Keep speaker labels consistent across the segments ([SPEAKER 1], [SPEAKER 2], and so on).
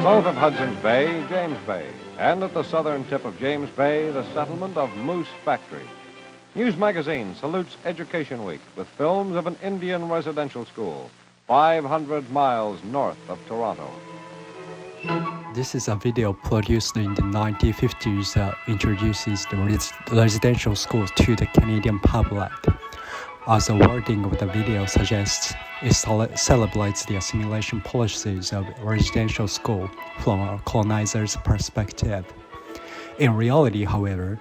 [SPEAKER 1] South of Hudson's Bay, James Bay, and at the southern tip of James Bay, the settlement of Moose Factory. News Magazine salutes Education Week with films of an Indian residential school 500 miles north of Toronto.
[SPEAKER 2] This is a video produced in the 1950s that introduces the residential schools to the Canadian public. As the wording of the video suggests, it celebrates the assimilation policies of residential school from a colonizer's perspective. In reality, however,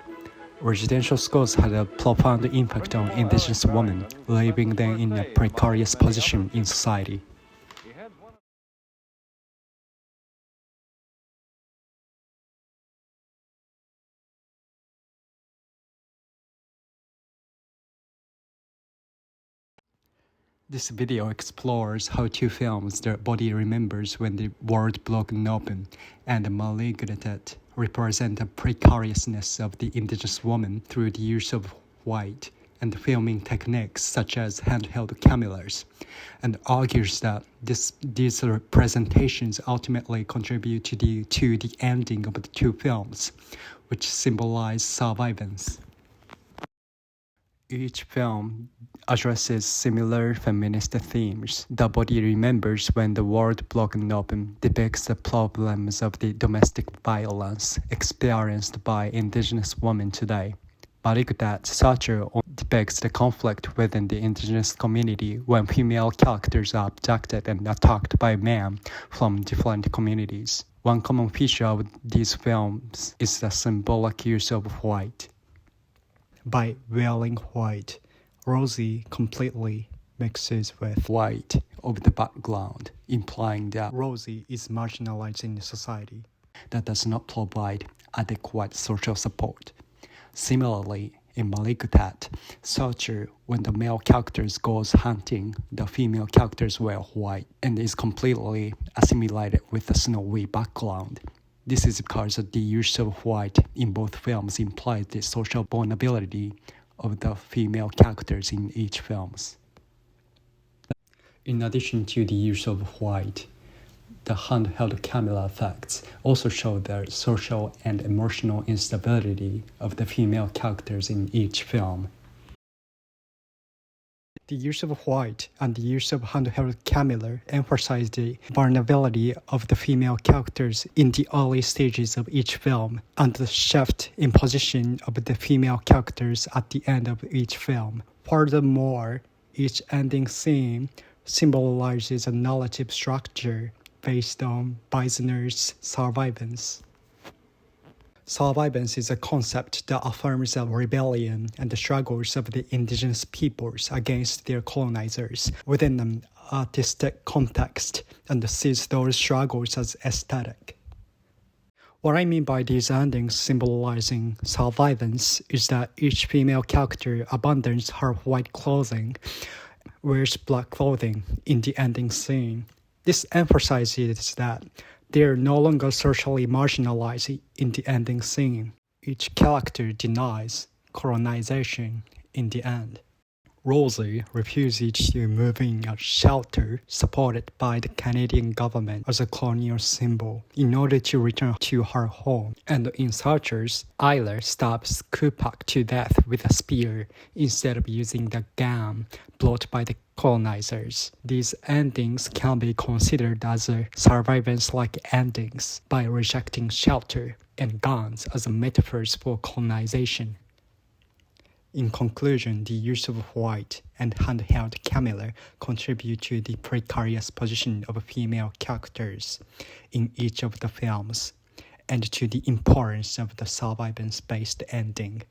[SPEAKER 2] residential schools had a profound impact on Indigenous women, leaving them in a precarious position in society. This video explores how two films, The Body Remembers When the World Broken Open and Malignant, represent the precariousness of the Indigenous woman through the use of white and filming techniques such as handheld cameras, and argues that these representations ultimately contribute to the ending of the two films, which symbolize survivance. Each film addresses similar feminist themes. The Body Remembers When the World Broken Open depicts the problems of the domestic violence experienced by Indigenous women today. Malignant depicts the conflict within the Indigenous community when female characters are abducted and attacked by men from different communities. One common feature of these films is the symbolic use of white. By wearing white, Rosie completely mixes with white of the background, implying that Rosie is marginalized in society that does not provide adequate social support. Similarly, in Malignant, when the male characters goes hunting, the female characters wear white and is completely assimilated with the snowy background. This is because the use of white in both films implies the social vulnerability of the female characters in each film. In addition to the use of white, the handheld camera effects also show the social and emotional instability of the female characters in each film. The use of white and the use of handheld camera emphasize the vulnerability of the female characters in the early stages of each film, and the shift in position of the female characters at the end of each film. Furthermore, each ending scene symbolizes a narrative structure based on Bison's Survivance. Survivance is a concept that affirms the rebellion and the struggles of the Indigenous peoples against their colonizers within an artistic context and sees those struggles as aesthetic. What I mean by these endings symbolizing survivance is that each female character abandons her white clothing, wears black clothing in the ending scene. This emphasizes that they are no longer socially marginalized in the ending scene. Each character denies colonization in the end. Rosie refuses to move in a shelter supported by the Canadian government as a colonial symbol in order to return to her home. And in Searchers, Isla stabs Kupak to death with a spear instead of using the gun brought by the colonizers. These endings can be considered as survivance-like endings by rejecting shelter and guns as metaphors for colonization. In conclusion, the use of white and handheld camera contribute to the precarious position of female characters in each of the films, and to the importance of the survivance-based ending.